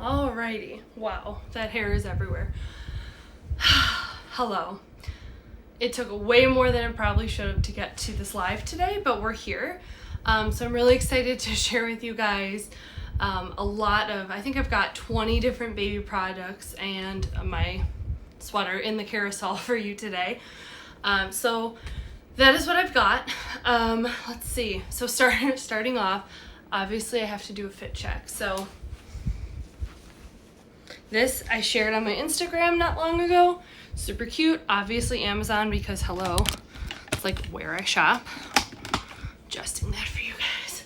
Alrighty. Wow, that hair is everywhere. Hello. It took way more than it probably should have to get to this live today, but we're here. So I'm really excited to share with you guys a lot of, I think I've got 20 different baby products and my sweater in the carousel for you today. So that is what I've got. Let's see. So starting off, obviously I have to do a fit check. So this I shared on my Instagram not long ago. Super cute. Obviously Amazon because hello, it's like where I shop. Adjusting that for you guys.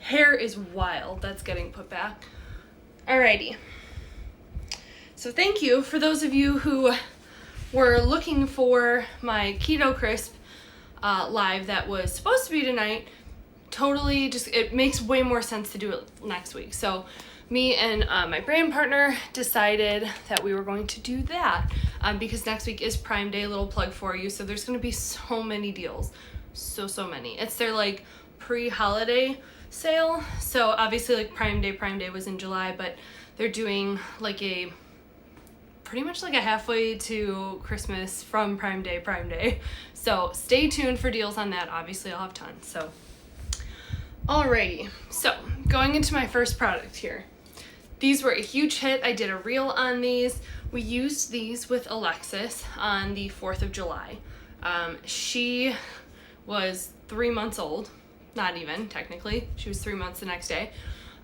Hair is wild. That's getting put back. Alrighty. So thank you for those of you who were looking for my Keto Crisp live that was supposed to be tonight. Totally just, it makes way more sense to do it next week. So me and my brand partner decided that we were going to do that because next week is Prime Day, little plug for you. So there's going to be so many deals, so many. It's their like pre-holiday sale. So obviously like Prime Day was in July, but they're doing like pretty much like a halfway to Christmas from Prime Day. So stay tuned for deals on that. Obviously I'll have tons. So alrighty, so going into my first product here. These were a huge hit. I did a reel on these. We used these with Alexis on the 4th of July. She was 3 months old. Not even, technically. She was 3 months the next day.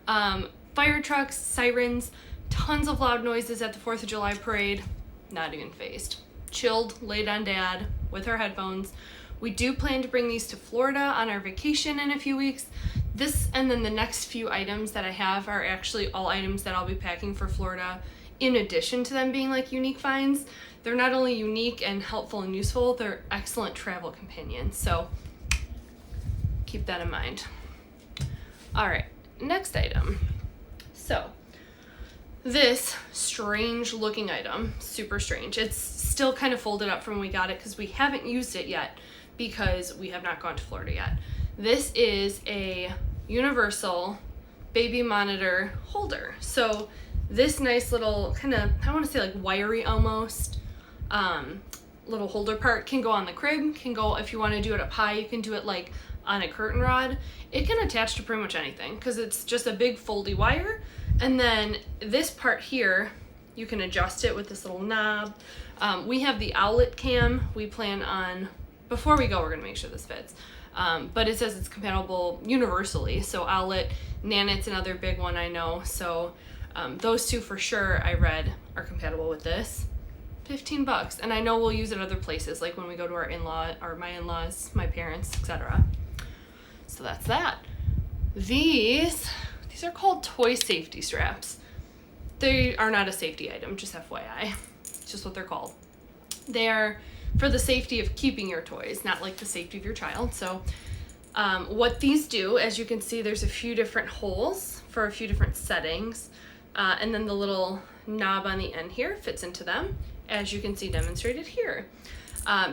Fire trucks, sirens, tons of loud noises at the 4th of July parade. Not even phased. Chilled, laid on dad with her headphones. We do plan to bring these to Florida on our vacation in a few weeks. This and then the next few items that I have are actually all items that I'll be packing for Florida in addition to them being like unique finds. They're not only unique and helpful and useful, they're excellent travel companions. So keep that in mind. All right, next item. So this strange looking item, super strange. It's still kind of folded up from when we got it because we haven't used it yet because we have not gone to Florida yet. This is a universal baby monitor holder. So this nice little kind of, I want to say like wiry almost, little holder part can go on the crib, can go, if you want to do it up high, you can do it like on a curtain rod. It can attach to pretty much anything because it's just a big foldy wire. And then this part here, you can adjust it with this little knob. We have the owlet cam. We plan on, before we go, we're going to make sure this fits. But it says it's compatible universally. So owlet, Nanit's another big one I know. So those two for sure I read are compatible with this. $15. And I know we'll use it other places, like when we go to our in-law or my in-laws, my parents, etc. So that's that. These are called toy safety straps. They are not a safety item, just FYI. It's just what they're called. They are for the safety of keeping your toys, not like the safety of your child. So what these do, as you can see, there's a few different holes for a few different settings. And then the little knob on the end here fits into them, as you can see demonstrated here.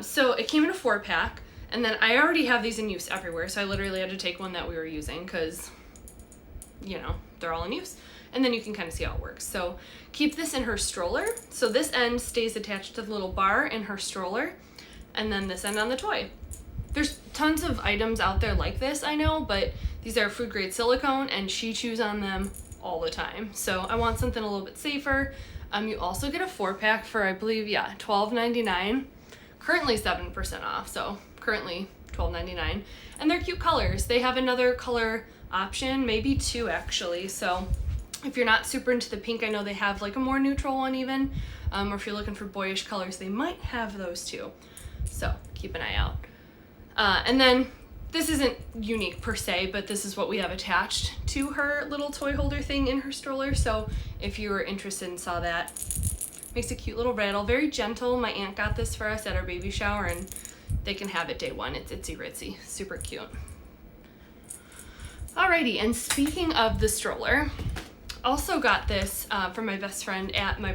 So it came in a 4-pack, and then I already have these in use everywhere. So I literally had to take one that we were using because, you know, they're all in use. And then you can kind of see how it works. So keep this in her stroller. So this end stays attached to the little bar in her stroller, and then this end on the toy. There's tons of items out there like this, I know, but these are food grade silicone and she chews on them all the time. So I want something a little bit safer. You also get a 4-pack for, I believe, yeah, $12.99. Currently 7% off, so currently $12.99. And they're cute colors. They have another color option, maybe 2 actually. So if you're not super into the pink, I know they have like a more neutral one even. Or if you're looking for boyish colors, they might have those too. So keep an eye out. And then this isn't unique per se, but this is what we have attached to her little toy holder thing in her stroller. So if you were interested and saw that, makes a cute little rattle, very gentle. My aunt got this for us at our baby shower and they can have it day one. It's itsy ritzy, super cute. Alrighty, and speaking of the stroller, also got this from my best friend at my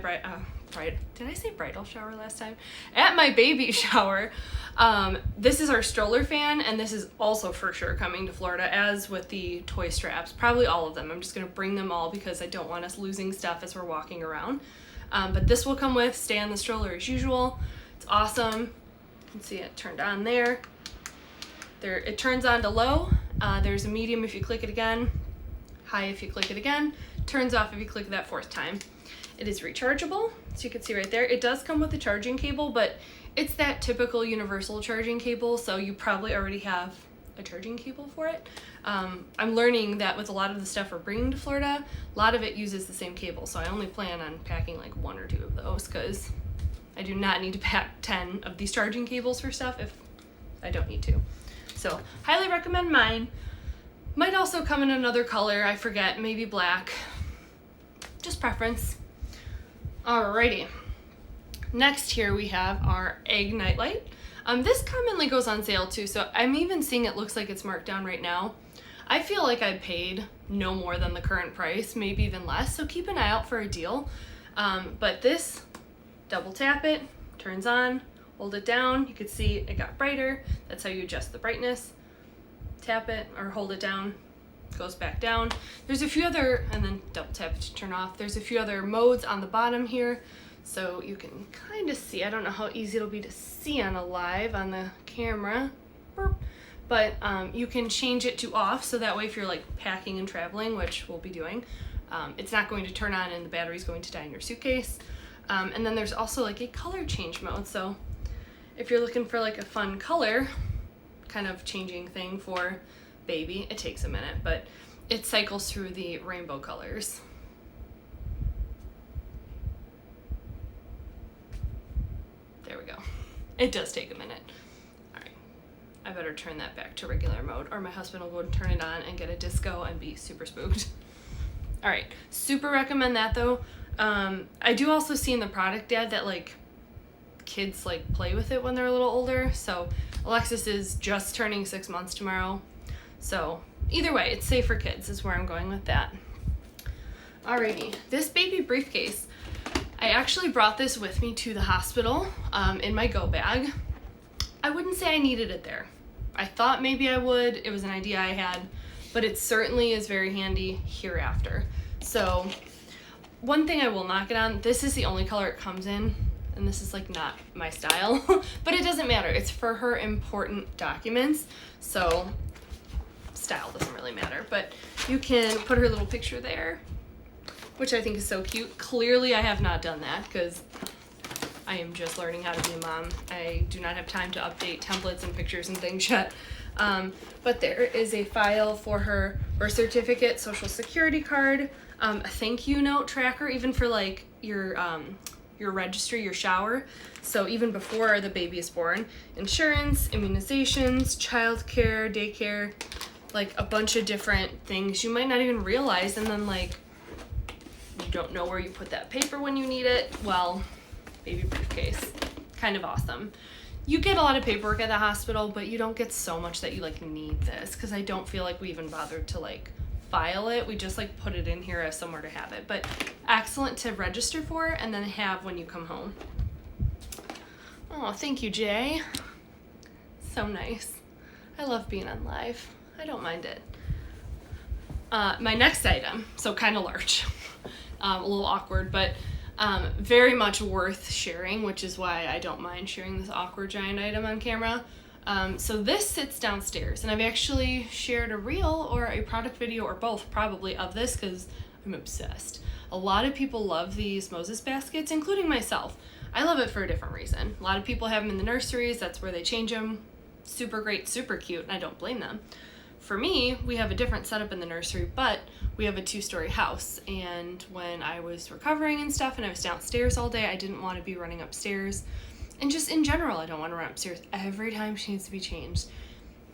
did I say bridal shower last time? At my baby shower. This is our Stroller Fan, and this is also for sure coming to Florida, as with the toy straps. Probably all of them. I'm just going to bring them all because I don't want us losing stuff as we're walking around. But this will come with, stay on the stroller as usual. It's awesome. You can see it turned on there. It turns on to low. There's a medium if you click it again. High if you click it again. Turns off if you click that 4th time. It is rechargeable, so you can see right there. It does come with a charging cable, but it's that typical universal charging cable, so you probably already have a charging cable for it. I'm learning that with a lot of the stuff we're bringing to Florida, a lot of it uses the same cable, so I only plan on packing like 1 or 2 of those because I do not need to pack 10 of these charging cables for stuff if I don't need to. So highly recommend mine. Might also come in another color, I forget, maybe black. Just preference. Alrighty. Next here we have our egg nightlight. This commonly goes on sale too, so I'm even seeing it looks like it's marked down right now. I feel like I paid no more than the current price, maybe even less, so keep an eye out for a deal. But this, double tap it, turns on, hold it down, you can see it got brighter. That's how you adjust the brightness. Tap it or hold it down, goes back down. There's a few other, and then double tap it to turn off. There's a few other modes on the bottom here, so you can kind of see. I don't know how easy it'll be to see on the camera, but you can change it to off, so that way if you're like packing and traveling, which we'll be doing, it's not going to turn on and the battery's going to die in your suitcase. And then there's also like a color change mode, so if you're looking for like a fun color kind of changing thing for baby, it takes a minute, but it cycles through the rainbow colors. There we go. It does take a minute. All right, I better turn that back to regular mode or my husband will go and turn it on and get a disco and be super spooked. All right, super recommend that though. I do also see in the product ad that like kids like play with it when they're a little older. So Alexis is just turning 6 months tomorrow. So either way, it's safe for kids is where I'm going with that. Alrighty, this baby briefcase. I actually brought this with me to the hospital in my go bag. I wouldn't say I needed it there. I thought maybe I would. It was an idea I had, but it certainly is very handy hereafter. So one thing I will knock it on, this is the only color it comes in, and this is like not my style, but it doesn't matter. It's for her important documents, so style doesn't really matter, but you can put her little picture there, which I think is so cute. Clearly I have not done that because I am just learning how to be a mom. I do not have time to update templates and pictures and things yet. But there is a file for her birth certificate, social security card, a thank you note tracker, even for like your registry, your shower. So even before the baby is born, insurance, immunizations, childcare, daycare, like a bunch of different things you might not even realize. And then like, you don't know where you put that paper when you need it. Well, baby briefcase, kind of awesome. You get a lot of paperwork at the hospital, but you don't get so much that you like need this, because I don't feel like we even bothered to like file it. We just like put it in here as somewhere to have it, but excellent to register for and then have when you come home. Oh, thank you, Jay. So nice. I love being on live. I don't mind it. My next item, so kind of large, a little awkward, but very much worth sharing, which is why I don't mind sharing this awkward giant item on camera. So this sits downstairs, and I've actually shared a reel or a product video or both probably of this because I'm obsessed. A lot of people love these Moses baskets, including myself. I love it for a different reason. A lot of people have them in the nurseries. That's where they change them. Super great, super cute, and I don't blame them. For me, we have a different setup in the nursery, but we have a 2-story house, and when I was recovering and stuff and I was downstairs all day, I didn't want to be running upstairs. And just in general, I don't want to run upstairs every time she needs to be changed.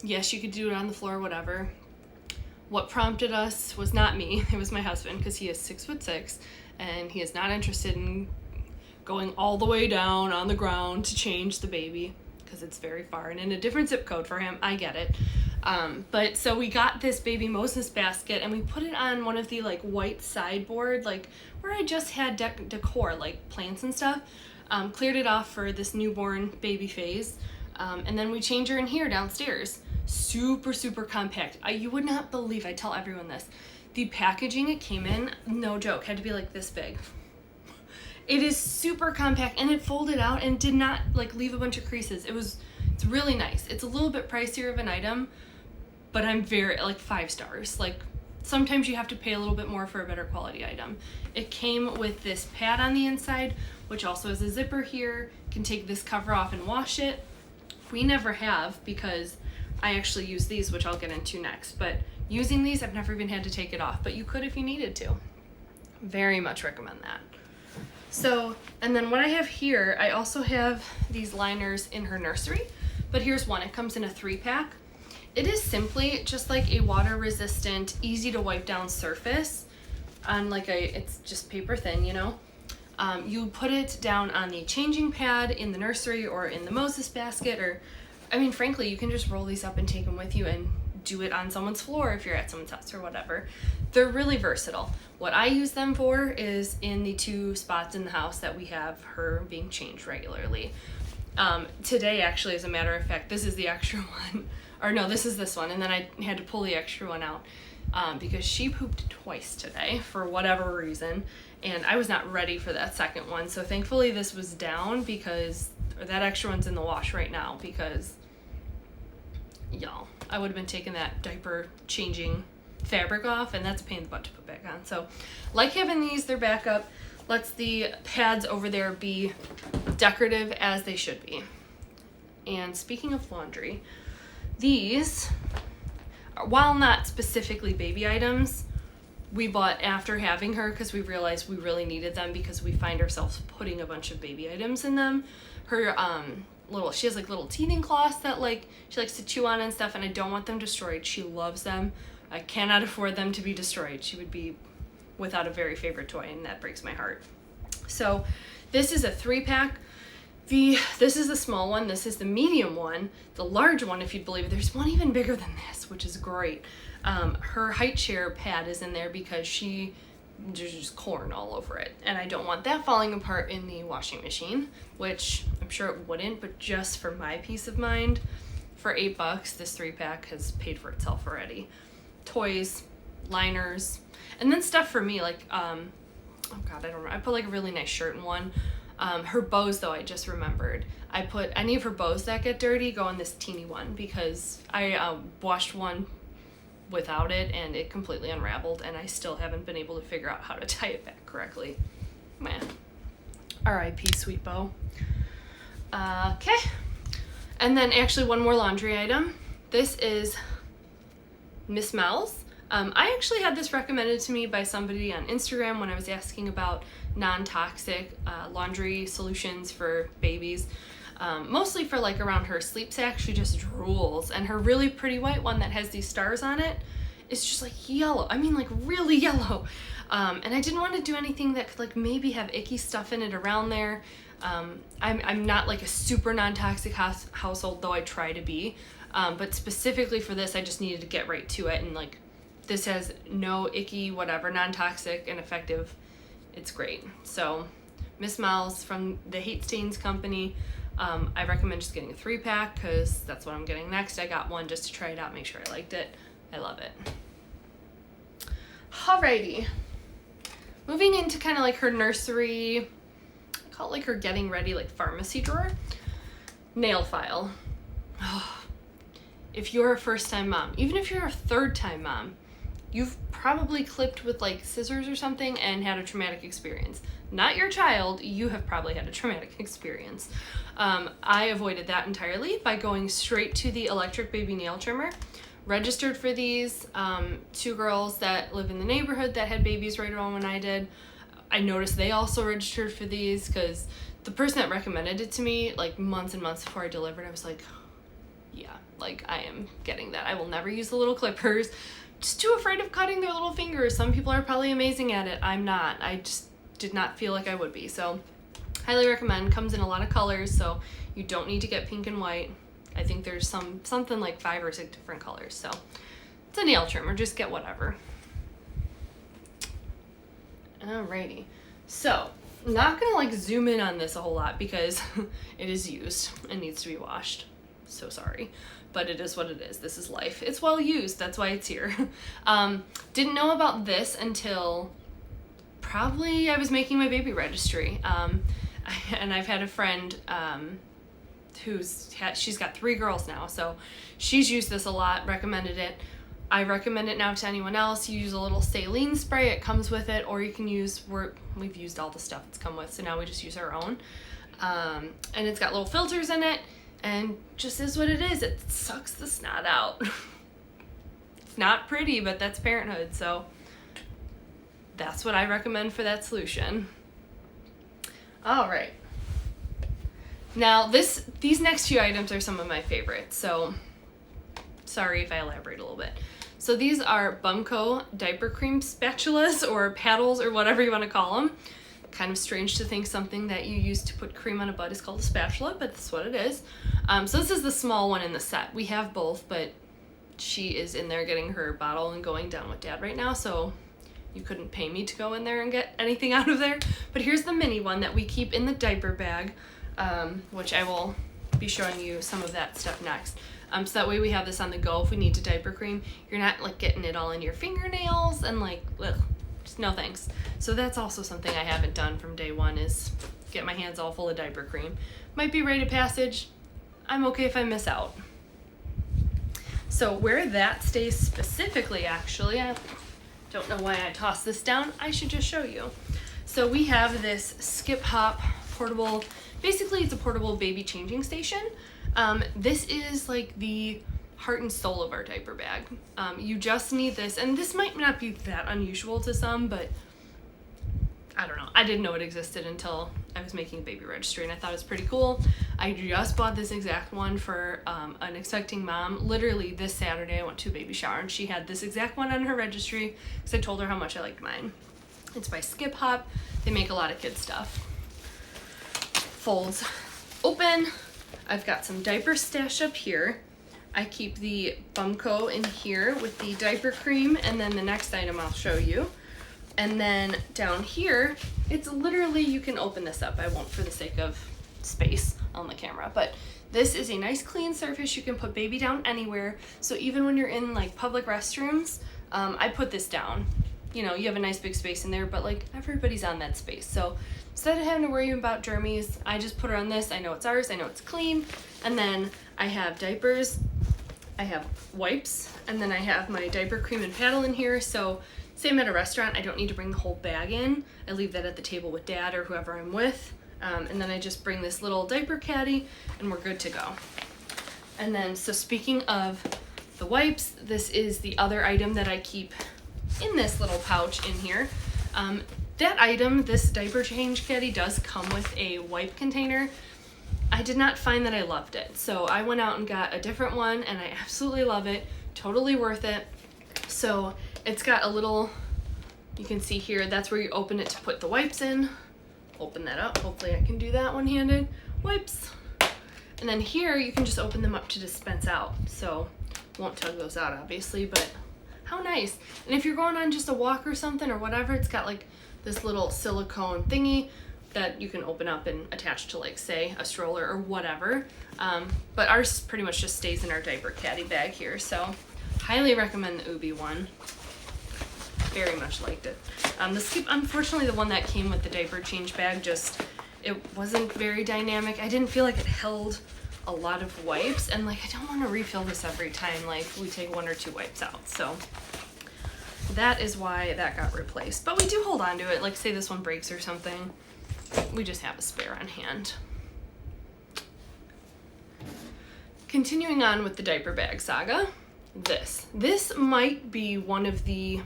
Yes, you could do it on the floor, whatever. What prompted us was not me, it was my husband, because he is 6'6", and he is not interested in going all the way down on the ground to change the baby, because it's very far and in a different zip code for him. I get it. But so we got this baby Moses basket and we put it on one of the like white sideboard, like where I just had decor, like plants and stuff. Cleared it off for this newborn baby phase. And then we change her in here downstairs. Super, super compact. You would not believe, I tell everyone this. The packaging it came in, no joke, had to be like this big. It is super compact and it folded out and did not like leave a bunch of creases. It's really nice. It's a little bit pricier of an item, but I'm very, like 5 stars. Like sometimes you have to pay a little bit more for a better quality item. It came with this pad on the inside, which also has a zipper here. Can take this cover off and wash it. We never have because I actually use these, which I'll get into next. But using these, I've never even had to take it off, but you could if you needed to. Very much recommend that. So, and then what I have here, I also have these liners in her nursery, but here's one. It comes in a 3-pack. It is simply just like a water resistant, easy to wipe down surface on like it's just paper thin, you know. You put it down on the changing pad in the nursery or in the Moses basket, or, I mean, frankly, you can just roll these up and take them with you and do it on someone's floor if you're at someone's house or whatever. They're really versatile. What I use them for is in the 2 spots in the house that we have her being changed regularly. Today, actually, as a matter of fact, this is the extra one. Or no, this is this one, and then I had to pull the extra one out because she pooped twice today for whatever reason, and I was not ready for that second one. So thankfully this was down because, or that extra one's in the wash right now because, y'all, I would have been taking that diaper changing fabric off, and that's a pain in the butt to put back on. So like having these, they're backup, lets the pads over there be decorative as they should be. And speaking of laundry, these, while not specifically baby items, we bought after having her because we realized we really needed them because we find ourselves putting a bunch of baby items in them. Her she has like little teething cloths that like she likes to chew on and stuff, and I don't want them destroyed. She loves them. I cannot afford them to be destroyed. She would be without a very favorite toy, and that breaks my heart. So this is a 3-pack. This is the small one, this is the medium one. The large one, if you'd believe it, there's one even bigger than this, which is great. Her height chair pad is in there because there's just corn all over it, and I don't want that falling apart in the washing machine, which I'm sure it wouldn't, but just for my peace of mind, for $8, this 3-pack has paid for itself already. Toys, liners, and then stuff for me, like, oh God, I don't know, I put like a really nice shirt in one. Her bows, though, I just remembered. I put any of her bows that get dirty go in this teeny one because I washed one without it and it completely unraveled, and I still haven't been able to figure out how to tie it back correctly. Man. R.I.P. sweet bow. Okay. And then actually one more laundry item. This is Miss Mel's. I actually had this recommended to me by somebody on Instagram when I was asking about non-toxic laundry solutions for babies. Mostly for like around her sleep sack, she just drools. And her really pretty white one that has these stars on it is just like yellow. I mean like really yellow. And I didn't want to do anything that could like maybe have icky stuff in it around there. I'm not like a super non-toxic household, though I try to be. But specifically for this, I just needed to get right to it, and like this has no icky whatever, non-toxic and effective. It's great. So Miss Mel's from the Hate Stains company. I recommend just getting a 3-pack because that's what I'm getting next. I got one just to try it out, make sure I liked it. I love it. Alrighty. Moving into kind of like her nursery, I call it like her getting ready like pharmacy drawer. Nail file. Oh, if you're a first-time mom, even if you're a third-time mom, you've probably clipped with like scissors or something and had a traumatic experience. Not your child, you have probably had a traumatic experience. I avoided that entirely by going straight to the electric baby nail trimmer. Registered for these. 2 girls that live in the neighborhood that had babies right around when I did. I noticed they also registered for these because the person that recommended it to me like months and months before I delivered, I was like, yeah, like I am getting that. I will never use the little clippers. Just too afraid of cutting their little fingers. Some people are probably amazing at it. I'm not. I just did not feel like I would be. So highly recommend. Comes in a lot of colors, so you don't need to get pink and white. I think there's something like 5 or 6 different colors. So it's a nail trimmer, just get whatever. Alrighty, so I'm not gonna like zoom in on this a whole lot because it is used and needs to be washed. So sorry, but it is what it is. This is life. It's well used, that's why it's here. Didn't know about this until probably I was making my baby registry. And I've had a friend she's got 3 girls now, so she's used this a lot, recommended it. I recommend it now to anyone else. You use a little saline spray, it comes with it, or you can use, we've used all the stuff it's come with, so now we just use our own. And it's got little filters in it, and just is what it is. It sucks the snot out. It's not pretty, but that's parenthood, so that's what I recommend for that solution. All right. Now these next few items are some of my favorites, so sorry if I elaborate a little bit. So these are Bumco diaper cream spatulas or paddles or whatever you want to call them. Kind of strange to think something that you use to put cream on a butt is called a spatula, but that's what it is. So this is the small one in the set. We have both, but she is in there getting her bottle and going down with Dad right now, so you couldn't pay me to go in there and get anything out of there. But here's the mini one that we keep in the diaper bag, which I will be showing you some of that stuff next. So that way we have this on the go if we need to diaper cream. You're not like getting it all in your fingernails and like, ugh, just no thanks. So that's also something I haven't done from day one, is get my hands all full of diaper cream. Might be rite of passage. I'm okay if I miss out. So where that stays specifically, actually, I don't know why I tossed this down. I should just show you. So we have this Skip Hop portable, basically it's a portable baby changing station. This is like the heart and soul of our diaper bag. You just need this, and this might not be that unusual to some, but I don't know. I didn't know it existed until I was making a baby registry, and I thought it was pretty cool. I just bought this exact one for an expecting mom. Literally this Saturday I went to a baby shower, and she had this exact one on her registry because I told her how much I liked mine. It's by Skip Hop. They make a lot of kid stuff. Folds open. I've got some diapers stashed up here. I keep the Bumco in here with the diaper cream, and then the next item I'll show you. And then down here, it's literally, you can open this up. I won't for the sake of space on the camera, but this is a nice clean surface. You can put baby down anywhere. So even when you're in like public restrooms, I put this down. You know, you have a nice big space in there, but like everybody's on that space. So instead of having to worry about germies, I just put her on this. I know it's ours, I know it's clean. And then I have diapers, I have wipes, and then I have my diaper cream and paddle in here. So same at a restaurant, I don't need to bring the whole bag in. I leave that at the table with Dad or whoever I'm with. And then I just bring this little diaper caddy and we're good to go. And then, so speaking of the wipes, this is the other item that I keep in this little pouch in here. That item, this diaper change caddy, does come with a wipe container. I did not find that I loved it, so I went out and got a different one, and I absolutely love it. Totally worth it. So it's got a little, you can see here, that's where you open it to put the wipes in. Open that up. Hopefully I can do that one-handed. Wipes. And then here you can just open them up to dispense out. So won't tug those out obviously, but how nice. And if you're going on just a walk or something or whatever, it's got like this little silicone thingy that you can open up and attach to, like, say a stroller or whatever. But ours pretty much just stays in our diaper caddy bag here. So highly recommend the Ubi one. Very much liked it. The Skip, unfortunately, the one that came with the diaper change bag, just, it wasn't very dynamic. I didn't feel like it held a lot of wipes, and like I don't want to refill this every time like we take 1 or 2 wipes out. So that is why that got replaced. But we do hold on to it. Like say this one breaks or something, we just have a spare on hand. Continuing on with the diaper bag saga, this might be one of the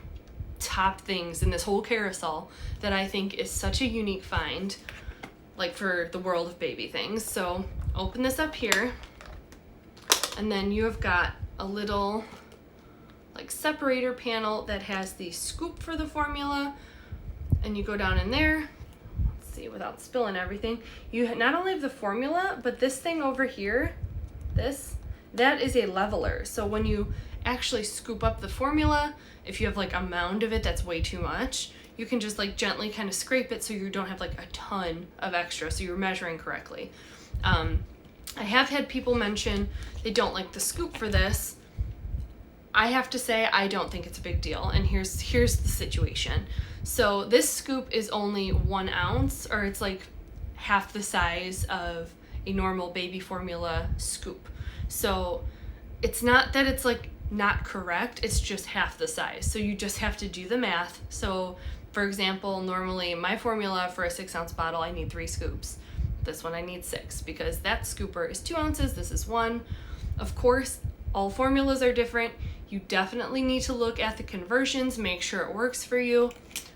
top things in this whole carousel that I think is such a unique find, like for the world of baby things. So open this up here, and then you have got a little like separator panel that has the scoop for the formula, and you go down in there. Let's see, without spilling everything, you not only have the formula, but this thing over here, this that is a leveler. So when you actually scoop up the formula, if you have like a mound of it that's way too much, you can just like gently kind of scrape it so you don't have like a ton of extra, so you're measuring correctly. I have had people mention they don't like the scoop for this. I have to say I don't think it's a big deal, and here's the situation. So this scoop is only 1 ounce, or it's like half the size of a normal baby formula scoop. So it's not that it's like not correct, it's just half the size. So you just have to do the math. So for example, normally my formula for a 6 ounce bottle, I need 3 scoops. This one I need 6 because that scooper is 2 ounces, this is 1. Of course, all formulas are different. You definitely need to look at the conversions, make sure it works for you.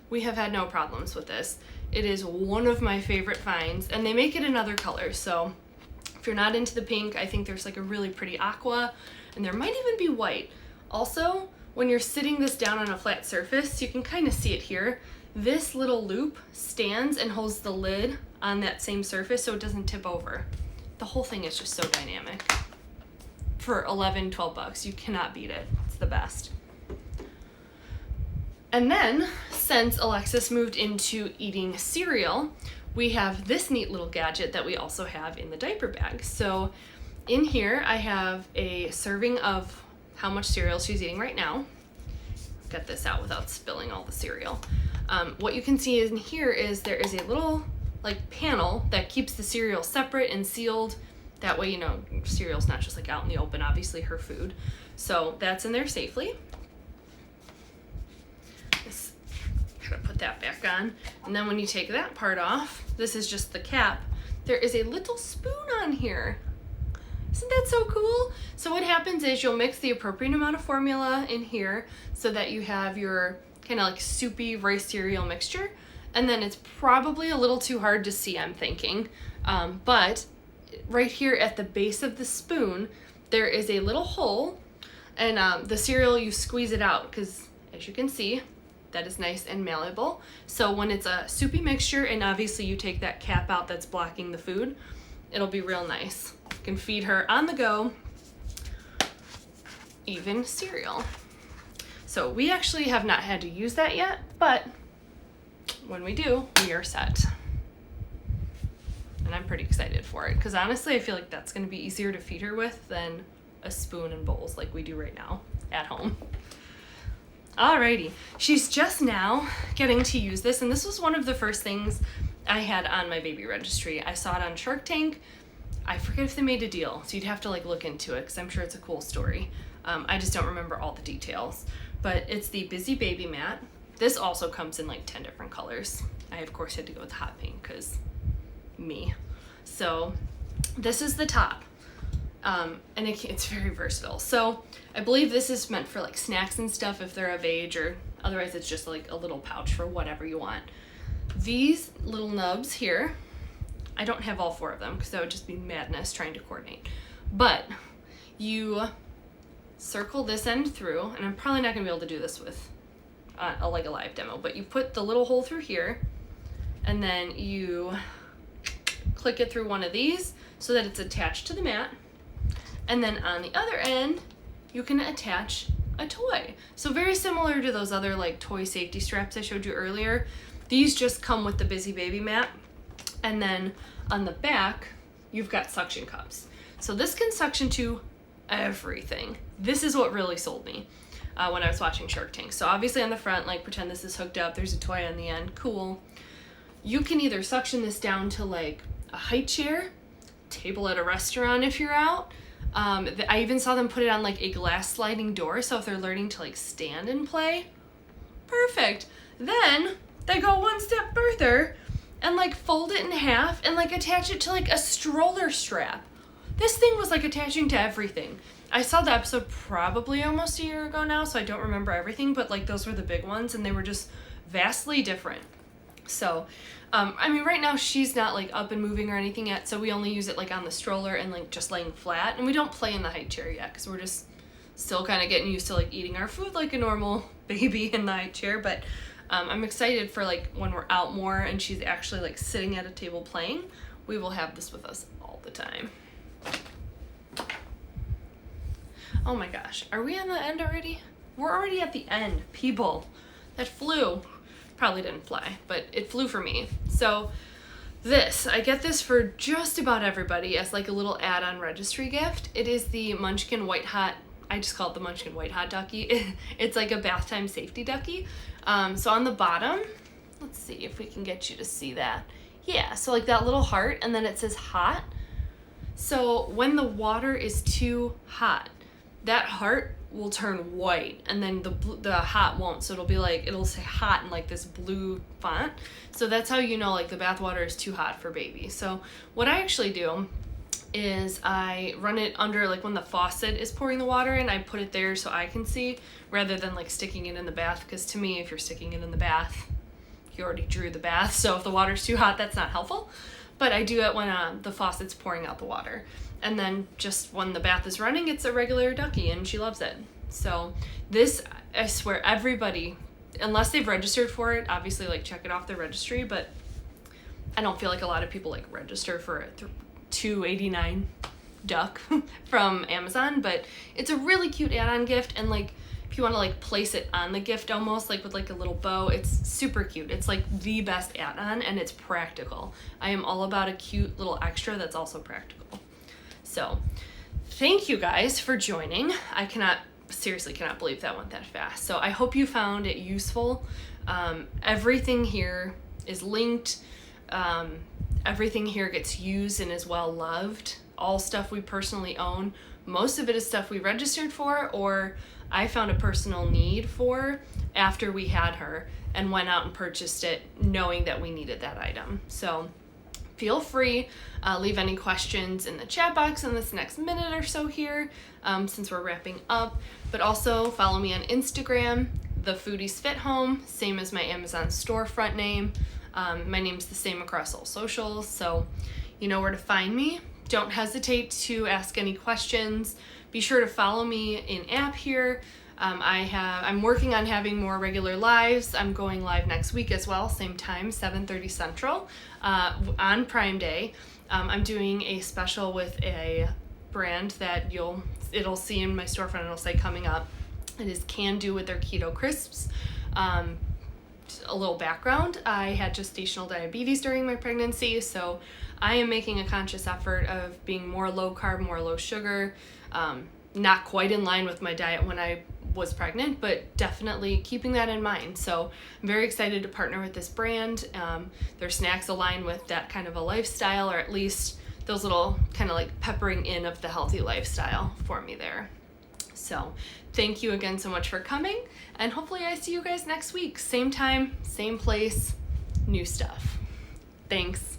We have had no problems with this. It is one of my favorite finds, and they make it in other colors. So if you're not into the pink, I think there's like a really pretty aqua, and there might even be white. Also, when you're sitting this down on a flat surface, you can kind of see it here. This little loop stands and holds the lid on that same surface so it doesn't tip over. The whole thing is just so dynamic. For $11-12, you cannot beat it. It's the best. And then, since Alexis moved into eating cereal, we have this neat little gadget that we also have in the diaper bag. So in here, I have a serving of how much cereal she's eating right now. Get this out without spilling all the cereal. What you can see in here is there is a little like panel that keeps the cereal separate and sealed. That way, you know, cereal's not just like out in the open, obviously her food. So that's in there safely. Just gotta put that back on. And then when you take that part off, this is just the cap. There is a little spoon on here. Isn't that so cool? So what happens is you'll mix the appropriate amount of formula in here so that you have your kind of like soupy rice cereal mixture. And then it's probably a little too hard to see, I'm thinking. But right here at the base of the spoon, there is a little hole, and the cereal, you squeeze it out because, as you can see, that is nice and malleable. So when it's a soupy mixture, and obviously you take that cap out that's blocking the food, it'll be real nice. You can feed her on the go, even cereal. So we actually have not had to use that yet, but when we do, we are set. And I'm pretty excited for it because honestly I feel like that's going to be easier to feed her with than a spoon and bowls like we do right now at home. Alrighty, she's just now getting to use this, and this was one of the first things I had on my baby registry. I saw it on Shark Tank. I forget if they made a deal, so you'd have to like look into it because I'm sure it's a cool story. I just don't remember all the details, but it's the Busy Baby Mat. This also comes in like 10 different colors. I of course had to go with hot pink because me. So this is the top, and it's very versatile. So I believe this is meant for like snacks and stuff if they're of age, or otherwise it's just like a little pouch for whatever you want. These little nubs here, I don't have all 4 of them because that would just be madness trying to coordinate, but you circle this end through, and I'm probably not gonna be able to do this with like a live demo, but you put the little hole through here, and then you click it through one of these so that it's attached to the mat, and then on the other end you can attach a toy. So very similar to those other like toy safety straps I showed you earlier. These just come with the Busy Baby Mat, and then on the back you've got suction cups. So this can suction to everything. This is what really sold me when I was watching Shark Tank. So obviously on the front, like pretend this is hooked up, there's a toy on the end, cool. You can either suction this down to like a high chair, table at a restaurant if you're out. I even saw them put it on like a glass sliding door, so if they're learning to like stand and play, perfect. Then they go one step further and like fold it in half and like attach it to like a stroller strap. This thing was like attaching to everything. I saw the episode probably almost a year ago now, so I don't remember everything, but like those were the big ones and they were just vastly different. So, I mean, right now she's not like up and moving or anything yet, so we only use it like on the stroller and like just laying flat, and we don't play in the high chair yet because we're just still kind of getting used to like eating our food like a normal baby in the high chair. But I'm excited for like when we're out more and she's actually like sitting at a table playing, we will have this with us all the time. Oh my gosh, are we on the end already? We're already at the end, people. That flew. Probably didn't fly, but it flew for me. So this, I get this for just about everybody as like a little add-on registry gift. It is the Munchkin White Hot, I just call it the Munchkin White Hot Ducky. It's like a bath time safety ducky. So on the bottom, let's see if we can get you to see that. Yeah, so like that little heart, and then it says hot. So when the water is too hot, that heart will turn white, and then the hot won't. So it'll be like, it'll say hot in like this blue font. So that's how you know like the bath water is too hot for baby. So what I actually do is I run it under, like when the faucet is pouring the water in, I put it there so I can see, rather than like sticking it in the bath, because to me, if you're sticking it in the bath, you already drew the bath. So if the water's too hot, that's not helpful. But I do it when the faucet's pouring out the water. And then just when the bath is running, it's a regular ducky, and she loves it. So this, I swear, everybody, unless they've registered for it, obviously like check it off the registry, but I don't feel like a lot of people like register for a $2.89 duck from Amazon, but it's a really cute add-on gift. And like, if you want to like place it on the gift almost like with like a little bow, it's super cute. It's like the best add-on, and it's practical. I am all about a cute little extra that's also practical. So thank you guys for joining. I seriously cannot believe that went that fast. So I hope you found it useful. Everything here is linked. Everything here gets used and is well loved. All stuff we personally own. Most of it is stuff we registered for, or I found a personal need for after we had her and went out and purchased it knowing that we needed that item. So feel free, leave any questions in the chat box in this next minute or so here, since we're wrapping up. But also follow me on Instagram, The Foodies Fit Home, same as my Amazon storefront name. My name's the same across all socials, so you know where to find me. Don't hesitate to ask any questions. Be sure to follow me in app here. I'm working on having more regular lives. I'm going live next week as well, same time, 7:30 Central, on Prime Day. I'm doing a special with a brand that it'll see in my storefront. It'll say coming up. It is Can Do with their keto crisps. A little background: I had gestational diabetes during my pregnancy, so I am making a conscious effort of being more low carb, more low sugar. Not quite in line with my diet when I was pregnant, but definitely keeping that in mind. So I'm very excited to partner with this brand. Their snacks align with that kind of a lifestyle, or at least those little kind of like peppering in of the healthy lifestyle for me there. So thank you again so much for coming, and hopefully I see you guys next week. Same time, same place, new stuff. Thanks.